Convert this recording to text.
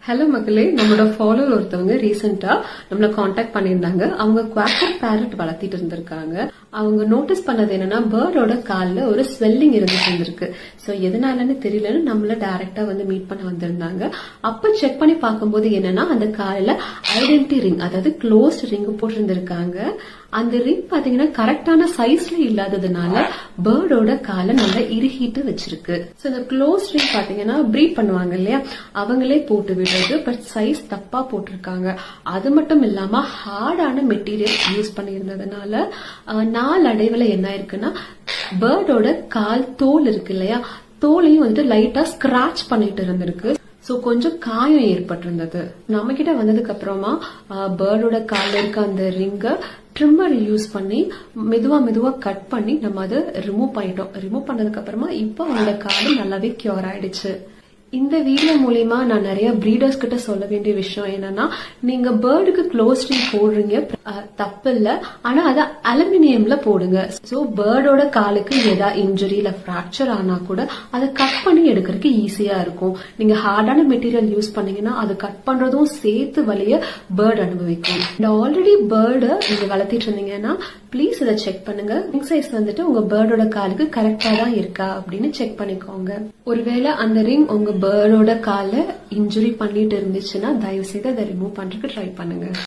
Hello மக்களே, நம்மளோட follower ஒருத்தவங்க ரீசெண்டா நம்மள காண்டாக்ட் பண்ணியிருந்தாங்க. அவங்க குவாக்கர் பேரட் வளர்த்திட்டு இருந்திருக்காங்க. அவங்க நோட்டீஸ் பண்ணது என்னன்னா, பேர்டோட கால்ல ஒரு ஸ்வெல்லிங் இருந்திருக்கு. சோ எதனாலன்னு தெரியலன்னு நம்மள டைரக்டா வந்து மீட் பண்ண வந்திருந்தாங்க. அப்ப செக் பண்ணி பார்க்கும்போது என்னன்னா, அந்த கால்ல ஐடென்டி ரிங், அதாவது க்ளோஸ்ட் ரிங் போட்டிருந்திருக்காங்க. அந்த ரிங் பாத்தீங்கன்னா கரெக்டான சைஸ்ல இல்லாததுனால பேர்டோட காலை நல்லா இறுகிட்டு வச்சிருக்கு. சோ இந்த க்ளோஸ் ரிங் பாத்தீங்கன்னா ப்ரீட் பண்ணுவாங்க இல்லையா, அவங்களே போட்டு விடுறது. பட் சைஸ் தப்பா போட்டிருக்காங்க. அது மட்டும் இல்லாம ஹார்டான மெட்டீரியல் யூஸ் பண்ணியிருந்ததுனால நாளடைவுல என்ன இருக்குன்னா, பேர்டோட கால் தோல் இருக்கு இல்லையா, தோலையும் வந்துட்டு லைட்டா ஸ்கிராச் பண்ணிட்டு இருந்திருக்கு. சோ கொஞ்சம் காயம் ஏற்பட்டிருந்தது. நம்ம கிட்ட வந்ததுக்கு அப்புறமா பேர்டோட கால்ல இருக்க அந்த ரிங்க ட்ரிம்மர் யூஸ் பண்ணி மெதுவா கட் பண்ணி நம்ம அதை ரிமூவ் பண்ணிட்டோம். ரிமூவ் பண்ணதுக்கு அப்புறமா இப்ப அவங்களோட கால் நல்லாவே கியூர் ஆயிடுச்சு. இந்த வீடியோ மூலியமா நான் நிறைய பிரீடர்ஸ் கிட்ட சொல்ல வேண்டிய விஷயம் என்னன்னா, நீங்க பேர்டுக்கு க்ளோஸ் ரிங் போடுறீங்க, தப்பு இல்ல. ஆனா அதை அலுமினியம்ல போடுங்க. சோ பேர்டோட காலுக்கு ஏதா இன்ஜுரி இல்ல பிராக்சர் ஆனா கூட அதை கட் பண்ணி எடுக்கிறதுக்கு ஈஸியா இருக்கும். நீங்க ஹார்டான மெட்டீரியல் யூஸ் பண்ணீங்கன்னா அது கட் பண்றதும் சேர்த்து வலிய பேர்டு அனுபவிக்கும். ஆல்ரெடி பேர்டு நீங்க வளர்த்திட்டு இருந்தீங்கன்னா பிளீஸ் இதை செக் பண்ணுங்க. ரிங் சைஸ் வந்துட்டு உங்க பேர்டோட காலுக்கு கரெக்டா தான் இருக்கா அப்படின்னு செக் பண்ணிக்கோங்க. ஒருவேளை அந்த ரிங் உங்க பேர்டோட கால இன்ஜுரி பண்ணிட்டு இருந்துச்சுன்னா தயவு செய்து அதை ரிமூவ் பண்றதுக்கு ட்ரை பண்ணுங்க.